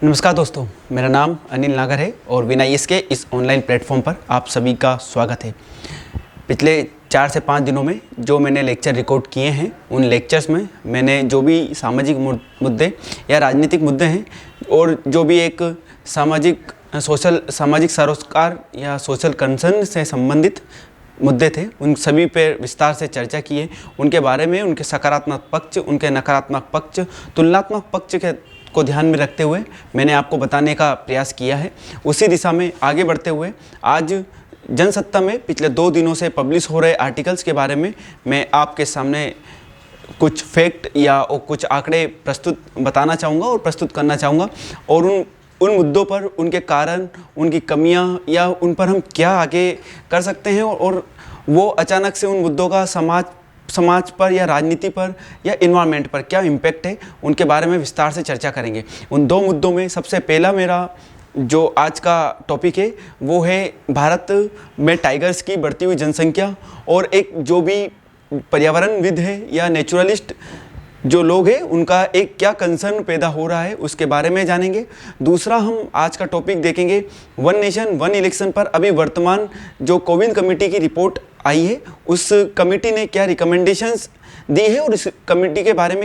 नमस्कार दोस्तों, मेरा नाम अनिल नागर है और विनाइस के इस ऑनलाइन प्लेटफॉर्म पर आप सभी का स्वागत है। पिछले 4 से 5 दिनों में जो मैंने लेक्चर रिकॉर्ड किए हैं, उन लेक्चर्स में मैंने जो भी सामाजिक मुद्दे या राजनीतिक मुद्दे हैं और जो भी एक सामाजिक सरोकार या सोशल कंसर्न से संबंधित मुद्दे थे, उन सभी पर विस्तार से चर्चा की है। उनके बारे में उनके सकारात्मक पक्ष, उनके नकारात्मक पक्ष, तुलनात्मक पक्ष को ध्यान में रखते हुए मैंने आपको बताने का प्रयास किया है। उसी दिशा में आगे बढ़ते हुए आज जनसत्ता में पिछले 2 दिनों से पब्लिश हो रहे आर्टिकल्स के बारे में मैं आपके सामने कुछ फैक्ट या कुछ आंकड़े बताना चाहूँगा और प्रस्तुत करना चाहूँगा और उन मुद्दों पर, उनके कारण, उनकी कमियां या उन पर हम क्या आगे कर सकते हैं और वो अचानक से उन मुद्दों का समाज पर या राजनीति पर या इन्वायरमेंट पर क्या इम्पैक्ट है, उनके बारे में विस्तार से चर्चा करेंगे। उन 2 मुद्दों में सबसे पहला मेरा जो आज का टॉपिक है वो है भारत में टाइगर्स की बढ़ती हुई जनसंख्या और एक जो भी पर्यावरणविद है या नेचुरलिस्ट जो लोग हैं उनका एक क्या कंसर्न पैदा हो रहा है, उसके बारे में जानेंगे। दूसरा हम आज का टॉपिक देखेंगे वन नेशन वन इलेक्शन पर अभी वर्तमान जो कोविंद कमेटी की रिपोर्ट आई है, उस कमेटी ने क्या रिकमेंडेशंस दी है और इस कमेटी के बारे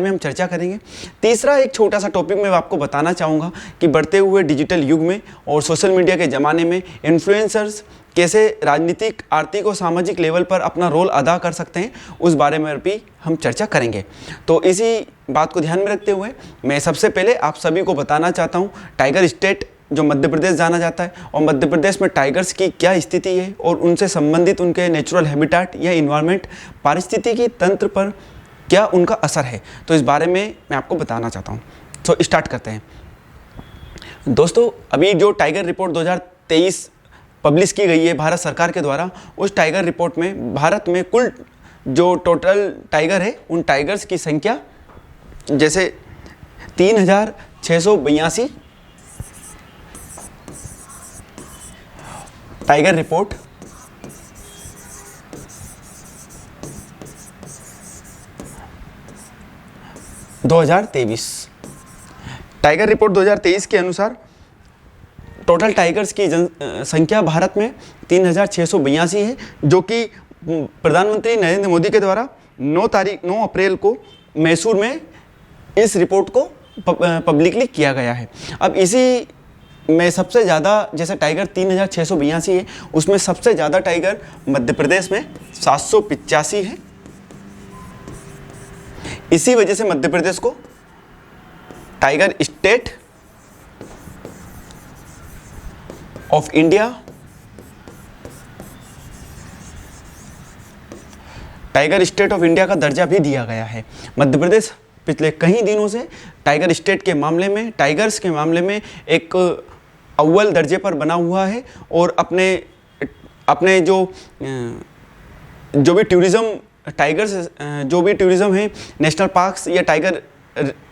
में हम चर्चा करेंगे। तीसरा एक छोटा सा टॉपिक मैं आपको बताना चाहूँगा कि बढ़ते हुए डिजिटल युग में और सोशल मीडिया के ज़माने में इन्फ्लुएंसर्स कैसे राजनीतिक, आर्थिक और सामाजिक लेवल पर अपना रोल अदा कर सकते हैं, उस बारे में भी हम चर्चा करेंगे। तो इसी बात को ध्यान में रखते हुए मैं सबसे पहले आप सभी को बताना चाहता हूँ टाइगर स्टेट जो मध्य प्रदेश जाना जाता है और मध्य प्रदेश में टाइगर्स की क्या स्थिति है और उनसे संबंधित उनके नेचुरल हैबिटेट या इन्वायरमेंट, पारिस्थितिकी तंत्र पर क्या उनका असर है, तो इस बारे में मैं आपको बताना चाहता हूँ। तो स्टार्ट करते हैं दोस्तों। अभी जो टाइगर रिपोर्ट 2023 पब्लिश की गई है भारत सरकार के द्वारा, उस टाइगर रिपोर्ट में भारत में कुल जो टोटल टाइगर है उन टाइगर्स की संख्या जैसे 3682 टाइगर रिपोर्ट टाइगर रिपोर्ट 2023 के अनुसार टोटल टाइगर्स की संख्या भारत में 3682 है, जो कि प्रधानमंत्री नरेंद्र मोदी के द्वारा 9 अप्रैल को मैसूर में इस रिपोर्ट को पब्लिकली किया गया है। अब इसी में सबसे ज़्यादा जैसे टाइगर 3682 है, उसमें सबसे ज़्यादा टाइगर मध्य प्रदेश में 785 है। इसी वजह से मध्य प्रदेश को tiger state of India, tiger state of India का दर्जा भी दिया गया है। मध्य प्रदेश पिछले कई दिनों से टाइगर स्टेट के मामले में, टाइगर्स के मामले में एक अव्वल दर्जे पर बना हुआ है और अपने जो भी टूरिज़्म टाइगर्स जो भी टूरिज़्म है, नेशनल पार्क्स या टाइगर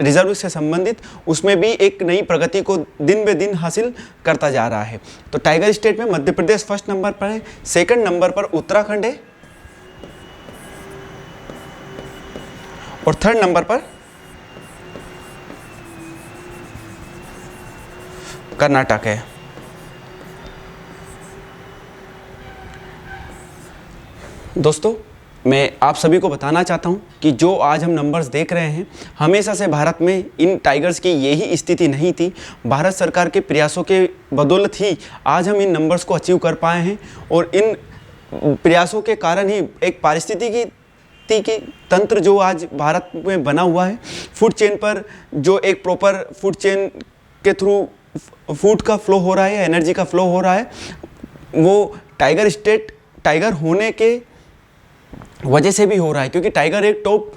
रिजर्व से संबंधित, उसमें भी एक नई प्रगति को दिन ब दिन हासिल करता जा रहा है। तो टाइगर स्टेट में मध्य प्रदेश फर्स्ट नंबर पर है, सेकंड नंबर पर उत्तराखंड है और थर्ड नंबर पर कर्नाटक है। दोस्तों, मैं आप सभी को बताना चाहता हूं कि जो आज हम नंबर्स देख रहे हैं, हमेशा से भारत में इन टाइगर्स की यही स्थिति नहीं थी। भारत सरकार के प्रयासों के बदौलत ही आज हम इन नंबर्स को अचीव कर पाए हैं और इन प्रयासों के कारण ही एक पारिस्थितिकी तंत्र जो आज भारत में बना हुआ है, फूड चेन पर जो एक प्रॉपर फूड चेन के थ्रू फूड का फ्लो हो रहा है, एनर्जी का फ्लो हो रहा है, वो टाइगर होने के वजह से भी हो रहा है, क्योंकि टाइगर एक टॉप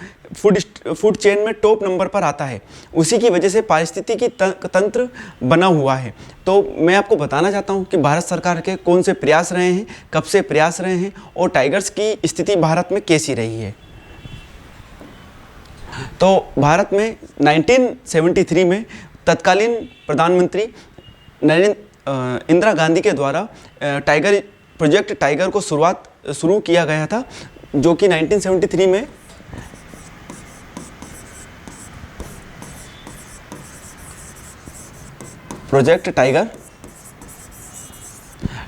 फूड चेन में टॉप नंबर पर आता है। उसी की वजह से पारिस्थितिकी तंत्र बना हुआ है। तो मैं आपको बताना चाहता हूं कि भारत सरकार के कौन से प्रयास रहे हैं, कब से प्रयास रहे हैं और टाइगर्स की स्थिति भारत में कैसी रही है। तो भारत में 1973 में तत्कालीन प्रधानमंत्री इंदिरा गांधी के द्वारा प्रोजेक्ट टाइगर को शुरू किया गया था, जो कि 1973 में प्रोजेक्ट टाइगर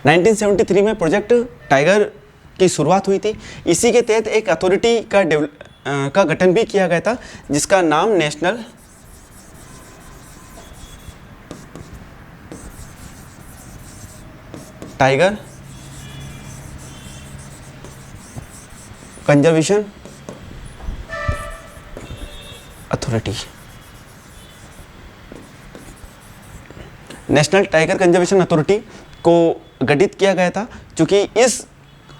1973 में प्रोजेक्ट टाइगर की शुरुआत हुई थी। इसी के तहत एक अथॉरिटी का गठन भी किया गया था जिसका नाम national tiger conservation authority. National tiger conservation authority को गठित किया गया था क्योंकि इस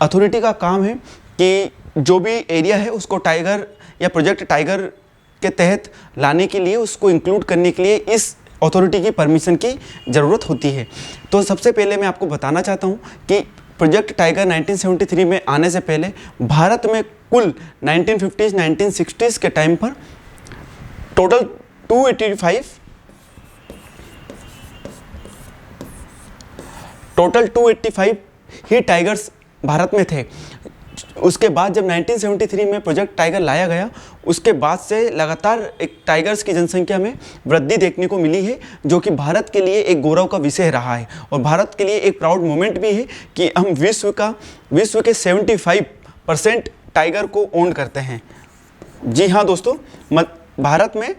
अथॉरिटी का काम है कि जो भी एरिया है उसको टाइगर या प्रोजेक्ट टाइगर के तहत लाने के लिए, उसको इंक्लूड करने के लिए इस अथॉरिटी की परमिशन की ज़रूरत होती है। तो सबसे पहले मैं आपको बताना चाहता हूँ कि प्रोजेक्ट टाइगर 1973 में आने से पहले भारत में कुल 1950s 1960s के टाइम पर टोटल 285 ही टाइगर्स भारत में थे। उसके बाद जब 1973 में प्रोजेक्ट टाइगर लाया गया, उसके बाद से लगातार एक टाइगर्स की जनसंख्या में वृद्धि देखने को मिली है, जो कि भारत के लिए एक गौरव का विषय रहा है और भारत के लिए एक प्राउड मोमेंट भी है कि हम विश्व के 75% टाइगर को ओन करते हैं। जी हाँ दोस्तों, भारत में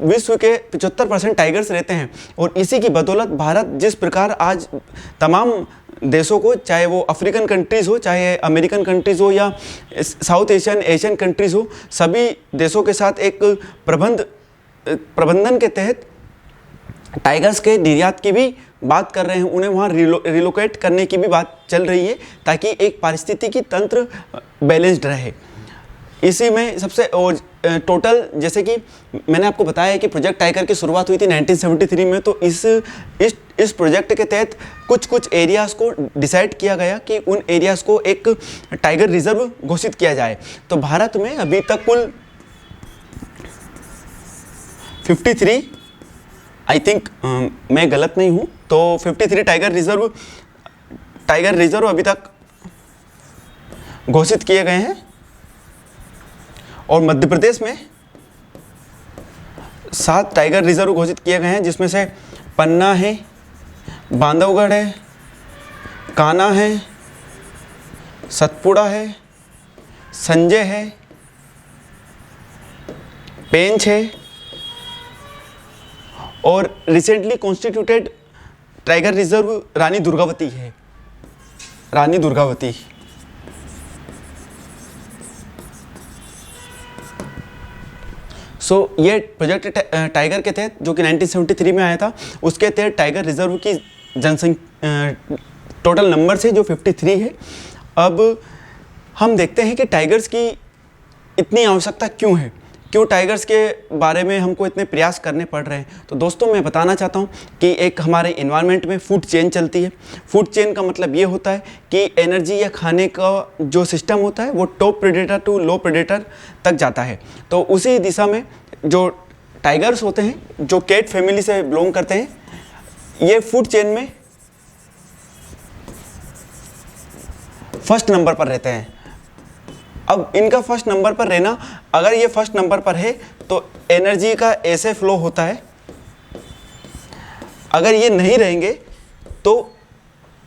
विश्व के 75% टाइगर्स रहते हैं और इसी की बदौलत भारत जिस प्रकार आज तमाम देशों को, चाहे वो अफ्रीकन कंट्रीज़ हो, चाहे अमेरिकन कंट्रीज़ हो या साउथ एशियन कंट्रीज़ हो, सभी देशों के साथ एक प्रबंधन के तहत टाइगर्स के निर्यात की भी बात कर रहे हैं, उन्हें वहाँ रिलोकेट करने की भी बात चल रही है ताकि एक पारिस्थितिकी तंत्र बैलेंस्ड रहे। इसी में सबसे टोटल, जैसे कि मैंने आपको बताया है कि प्रोजेक्ट टाइगर की शुरुआत हुई थी 1973 में, तो इस प्रोजेक्ट के तहत कुछ एरियाज़ को डिसाइड किया गया कि उन एरियाज़ को एक टाइगर रिजर्व घोषित किया जाए। तो भारत में अभी तक कुल 53, आई थिंक मैं गलत नहीं हूँ तो 53 टाइगर रिजर्व अभी तक घोषित किए गए हैं और मध्य प्रदेश में 7 टाइगर रिजर्व घोषित किए गए हैं, जिसमें से पन्ना है, बांधवगढ़ है, कान्हा है, सतपुड़ा है, संजय है, पेंच है और recently constituted tiger reserve Rani Durgavati है। रानी दुर्गावती। ये प्रोजेक्ट टाइगर के तहत, जो कि 1973 में आया था, उसके तहत टाइगर रिजर्व की जनसंख्या टोटल नंबर से जो 53 है। अब हम देखते हैं कि टाइगर्स की इतनी आवश्यकता क्यों है, क्यों टाइगर्स के बारे में हमको इतने प्रयास करने पड़ रहे हैं। तो दोस्तों मैं बताना चाहता हूँ कि एक हमारे इन्वायरमेंट में फूड चेन चलती है। फूड चेन का मतलब ये होता है कि एनर्जी या खाने का जो सिस्टम होता है वो top predator to low predator तक जाता है। तो उसी दिशा में जो टाइगर्स होते हैं, जो कैट फैमिली से बिलोंग करते हैं, ये फूड चेन में फर्स्ट नंबर पर रहते हैं। अब इनका फर्स्ट नंबर पर रहना, अगर ये फर्स्ट नंबर पर है तो एनर्जी का ऐसे फ्लो होता है, अगर ये नहीं रहेंगे तो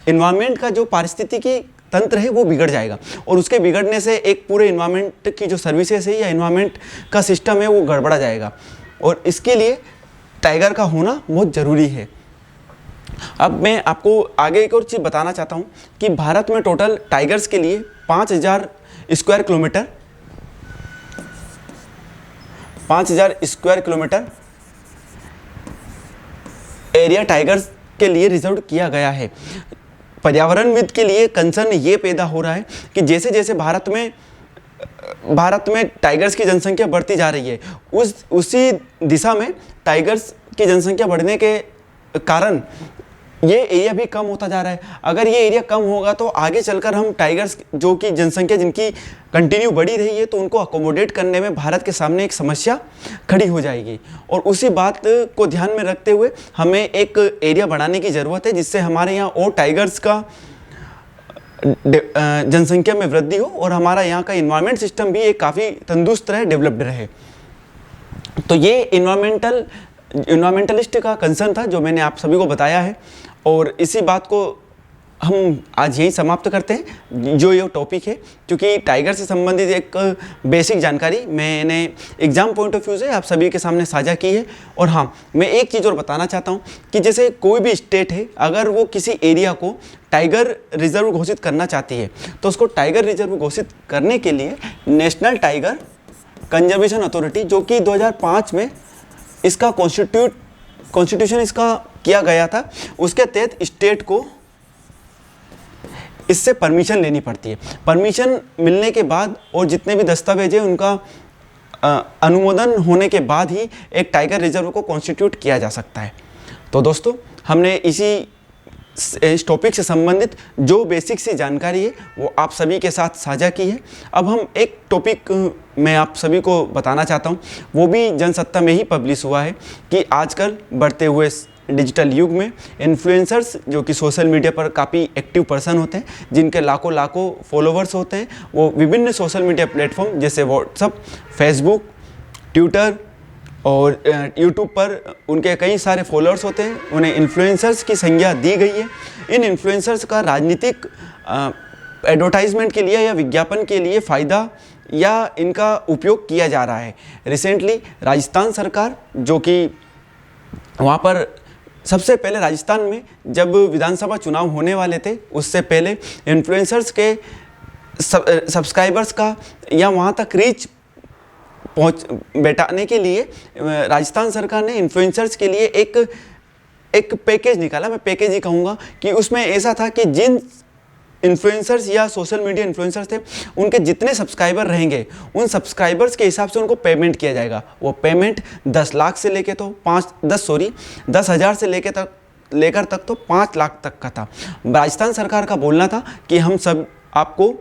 इन्वायरमेंट का जो पारिस्थितिकी तंत्र है वो बिगड़ जाएगा और उसके बिगड़ने से एक पूरे इन्वायरमेंट की जो सर्विसेज है या इन्वायरमेंट का सिस्टम है वो गड़बड़ा जाएगा और इसके लिए टाइगर का होना बहुत ज़रूरी है। अब मैं आपको आगे एक और चीज़ बताना चाहता हूँ कि भारत में टोटल टाइगर्स के लिए 5000 स्क्वायर किलोमीटर एरिया टाइगर्स के लिए रिजर्व किया गया है। पर्यावरणविद के लिए कंसर्न ये पैदा हो रहा है कि जैसे जैसे भारत में टाइगर्स की जनसंख्या बढ़ती जा रही है, उसी दिशा में टाइगर्स की जनसंख्या बढ़ने के कारण ये एरिया भी कम होता जा रहा है। अगर ये एरिया कम होगा तो आगे चलकर हम टाइगर्स जो कि जनसंख्या जिनकी कंटिन्यू बढ़ी रही है, तो उनको अकोमोडेट करने में भारत के सामने एक समस्या खड़ी हो जाएगी और उसी बात को ध्यान में रखते हुए हमें एक एरिया बढ़ाने की ज़रूरत है जिससे हमारे यहाँ और टाइगर्स का जनसंख्या में वृद्धि हो और हमारा यहाँ का इन्वायरमेंट सिस्टम भी एक काफ़ी तंदुरुस्त रहे, डेवलप्ड रहे। तो ये इन्वायरमेंटल इन्वायरमेंटलिस्ट का कंसर्न था जो मैंने आप सभी को बताया है। और इसी बात को हम आज यहीं समाप्त करते हैं जो ये टॉपिक है, क्योंकि टाइगर से संबंधित एक बेसिक जानकारी मैंने एग्जाम पॉइंट ऑफ व्यू से आप सभी के सामने साझा की है। और हाँ, मैं एक चीज़ और बताना चाहता हूँ कि जैसे कोई भी स्टेट है, अगर वो किसी एरिया को टाइगर रिजर्व घोषित करना चाहती है तो उसको टाइगर रिजर्व घोषित करने के लिए नेशनल टाइगर कंजर्वेशन अथॉरिटी, जो कि 2005 में इसका कॉन्स्टिट्यूशन इसका किया गया था, उसके तहत स्टेट को इससे परमिशन लेनी पड़ती है। परमिशन मिलने के बाद और जितने भी दस्तावेज हैं उनका अनुमोदन होने के बाद ही एक टाइगर रिजर्व को कॉन्स्टिट्यूट किया जा सकता है। तो दोस्तों, हमने इस टॉपिक से संबंधित जो बेसिक सी जानकारी है वो आप सभी के साथ साझा की है। अब हम एक टॉपिक मैं आप सभी को बताना चाहता हूँ, वो भी जनसत्ता में ही पब्लिश हुआ है कि आजकल बढ़ते हुए डिजिटल युग में इन्फ्लुएंसर्स जो कि सोशल मीडिया पर काफ़ी एक्टिव पर्सन होते हैं, जिनके लाखों फॉलोवर्स होते हैं, वो विभिन्न सोशल मीडिया प्लेटफॉर्म जैसे व्हाट्सअप, फेसबुक, ट्विटर और यूट्यूब पर उनके कई सारे फॉलोअर्स होते हैं, उन्हें इन्फ्लुएंसर्स की संज्ञा दी गई है। इन इन्फ्लुएंसर्स का राजनीतिक एडवर्टाइजमेंट के लिए या विज्ञापन के लिए फ़ायदा या इनका उपयोग किया जा रहा है। रिसेंटली राजस्थान सरकार, जो कि वहाँ पर सबसे पहले राजस्थान में जब विधानसभा चुनाव होने वाले थे, उससे पहले इन्फ्लुएंसर्स के सब्सक्राइबर्स का या वहाँ तक रीच बैठाने के लिए राजस्थान सरकार ने इन्फ्लुएंसर्स के लिए एक पैकेज निकाला। मैं पैकेज ही कहूँगा कि उसमें ऐसा था कि जिन इन्फ्लुएंसर्स या सोशल मीडिया इन्फ्लुएंसर्स थे, उनके जितने सब्सक्राइबर रहेंगे उन सब्सक्राइबर्स के हिसाब से उनको पेमेंट किया जाएगा। वो पेमेंट 10 लाख से लेके तो 10,000 से लेकर तक तो 5 लाख तक का था। राजस्थान सरकार का बोलना था कि हम सब आपको,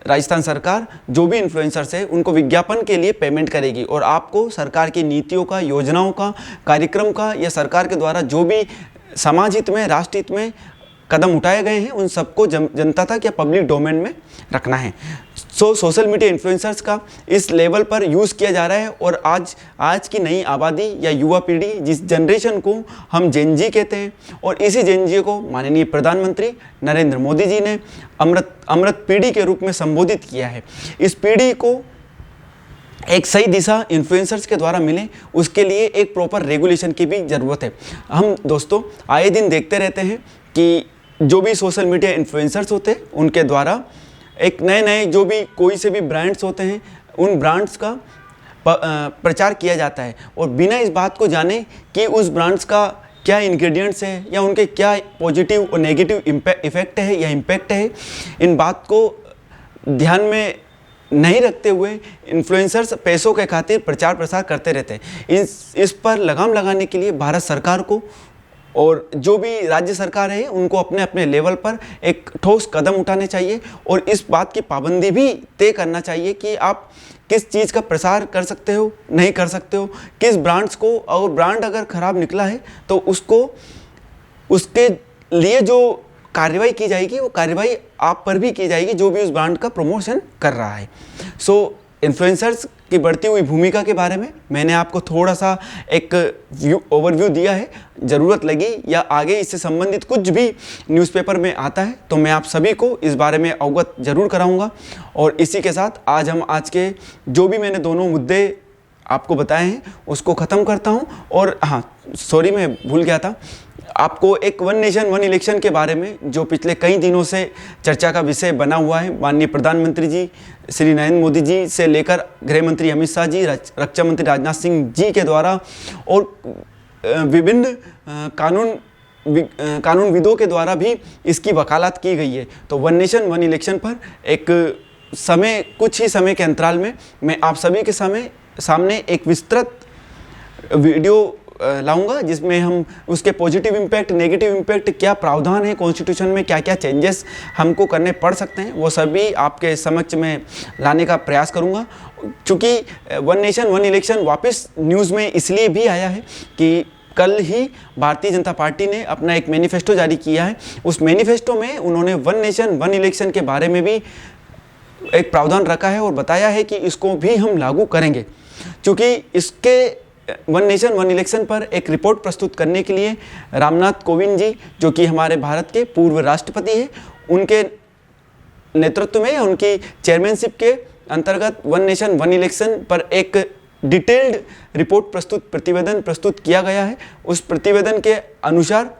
राजस्थान सरकार जो भी इन्फ्लुएंसर्स है उनको विज्ञापन के लिए पेमेंट करेगी और आपको सरकार की नीतियों का, योजनाओं का, कार्यक्रम का या सरकार के द्वारा जो भी समाज हित में, राष्ट्र हित में कदम उठाए गए हैं उन सबको जनता तक या पब्लिक डोमेन में रखना है। सोशल मीडिया इन्फ्लुएंसर्स का इस लेवल पर यूज़ किया जा रहा है। और आज की नई आबादी या युवा पीढ़ी, जिस जनरेशन को हम जेन-जी कहते हैं, और इसी जेन-जी को माननीय प्रधानमंत्री नरेंद्र मोदी जी ने अमृत पीढ़ी के रूप में संबोधित किया है। इस पीढ़ी को एक सही दिशा इन्फ्लुएंसर्स के द्वारा मिले, उसके लिए एक प्रॉपर रेगुलेशन की भी ज़रूरत है। हम दोस्तों आए दिन देखते रहते हैं कि जो भी सोशल मीडिया इन्फ्लुएंसर्स होते हैं उनके द्वारा एक नए जो भी कोई से भी ब्रांड्स होते हैं, उन ब्रांड्स का प्रचार किया जाता है और बिना इस बात को जाने कि उस ब्रांड्स का क्या इंग्रेडिएंट्स है या उनके क्या पॉजिटिव और नेगेटिव इफेक्ट है या इम्पैक्ट है, इन बात को ध्यान में नहीं रखते हुए इन्फ्लुएंसर्स पैसों के खातिर प्रचार प्रसार करते रहते हैं। इस पर लगाम लगाने के लिए भारत सरकार को और जो भी राज्य सरकार है उनको अपने अपने लेवल पर एक ठोस कदम उठाने चाहिए और इस बात की पाबंदी भी तय करना चाहिए कि आप किस चीज़ का प्रसार कर सकते हो, नहीं कर सकते हो, किस ब्रांड्स को, और ब्रांड अगर ख़राब निकला है तो उसके लिए जो कार्रवाई की जाएगी वो कार्रवाई आप पर भी की जाएगी जो भी उस ब्रांड का प्रमोशन कर रहा है। इन्फ्लुएंसर्स की बढ़ती हुई भूमिका के बारे में मैंने आपको थोड़ा सा एक ओवरव्यू दिया है। ज़रूरत लगी या आगे इससे संबंधित कुछ भी न्यूज़पेपर में आता है तो मैं आप सभी को इस बारे में अवगत ज़रूर कराऊंगा। और इसी के साथ आज के जो भी मैंने दोनों मुद्दे आपको बताए हैं उसको ख़त्म करता हूं। और हाँ, सॉरी, मैं भूल गया था आपको एक वन नेशन वन इलेक्शन के बारे में, जो पिछले कई दिनों से चर्चा का विषय बना हुआ है। माननीय प्रधानमंत्री जी श्री नरेंद्र मोदी जी से लेकर गृह मंत्री अमित शाह जी, रक्षा मंत्री राजनाथ सिंह जी के द्वारा और विभिन्न कानूनविदों के द्वारा भी इसकी वकालत की गई है। तो वन नेशन वन इलेक्शन पर कुछ ही समय के अंतराल में मैं आप सभी के सामने एक विस्तृत वीडियो लाऊंगा जिसमें हम उसके पॉजिटिव इम्पैक्ट, नेगेटिव इम्पैक्ट, क्या प्रावधान है कॉन्स्टिट्यूशन में, क्या क्या चेंजेस हमको करने पड़ सकते हैं, वो सभी आपके समक्ष में लाने का प्रयास करूंगा। क्योंकि वन नेशन वन इलेक्शन वापस न्यूज़ में इसलिए भी आया है कि कल ही भारतीय जनता पार्टी ने अपना एक मैनिफेस्टो जारी किया है। उस मैनिफेस्टो में उन्होंने वन नेशन वन इलेक्शन के बारे में भी एक प्रावधान रखा है और बताया है कि इसको भी हम लागू करेंगे। क्योंकि इसके वन नेशन वन इलेक्शन पर एक रिपोर्ट प्रस्तुत करने के लिए रामनाथ कोविंद जी, जो कि हमारे भारत के पूर्व राष्ट्रपति हैं, उनके नेतृत्व में, उनकी चेयरमैनशिप के अंतर्गत वन नेशन वन इलेक्शन पर एक डिटेल्ड रिपोर्ट प्रतिवेदन प्रस्तुत किया गया है। उस प्रतिवेदन के अनुसार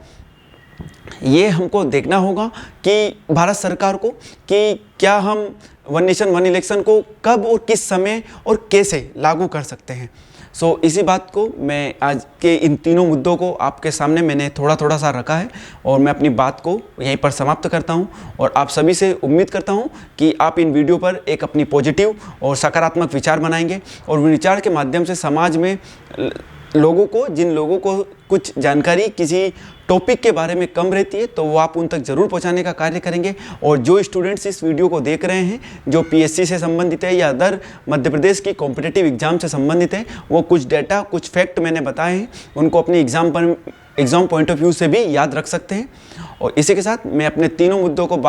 ये हमको देखना होगा कि भारत सरकार को कि क्या हम वन नेशन वन इलेक्शन को कब और किस समय और कैसे लागू कर सकते हैं। इसी बात को मैं आज के इन तीनों मुद्दों को आपके सामने मैंने थोड़ा सा रखा है और मैं अपनी बात को यहीं पर समाप्त करता हूं और आप सभी से उम्मीद करता हूं कि आप इन वीडियो पर एक अपनी पॉजिटिव और सकारात्मक विचार बनाएंगे और विचार के माध्यम से समाज में लोगों को, जिन लोगों को कुछ जानकारी किसी टॉपिक के बारे में कम रहती है, तो वो आप उन तक ज़रूर पहुंचाने का कार्य करेंगे। और जो स्टूडेंट्स इस वीडियो को देख रहे हैं, जो पीएससी से संबंधित है या अदर मध्य प्रदेश की कॉम्पिटिटिव एग्जाम से संबंधित है, वो कुछ डेटा, कुछ फैक्ट मैंने बताए हैं, उनको अपनी एग्ज़ाम पॉइंट ऑफ व्यू से भी याद रख सकते हैं। और इसी के साथ मैं अपने तीनों मुद्दों को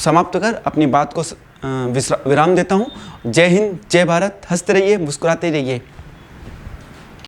समाप्त कर अपनी बात को विराम देता हूँ। जय हिंद, जय भारत, हंसते रहिए, मुस्कुराते रहिए।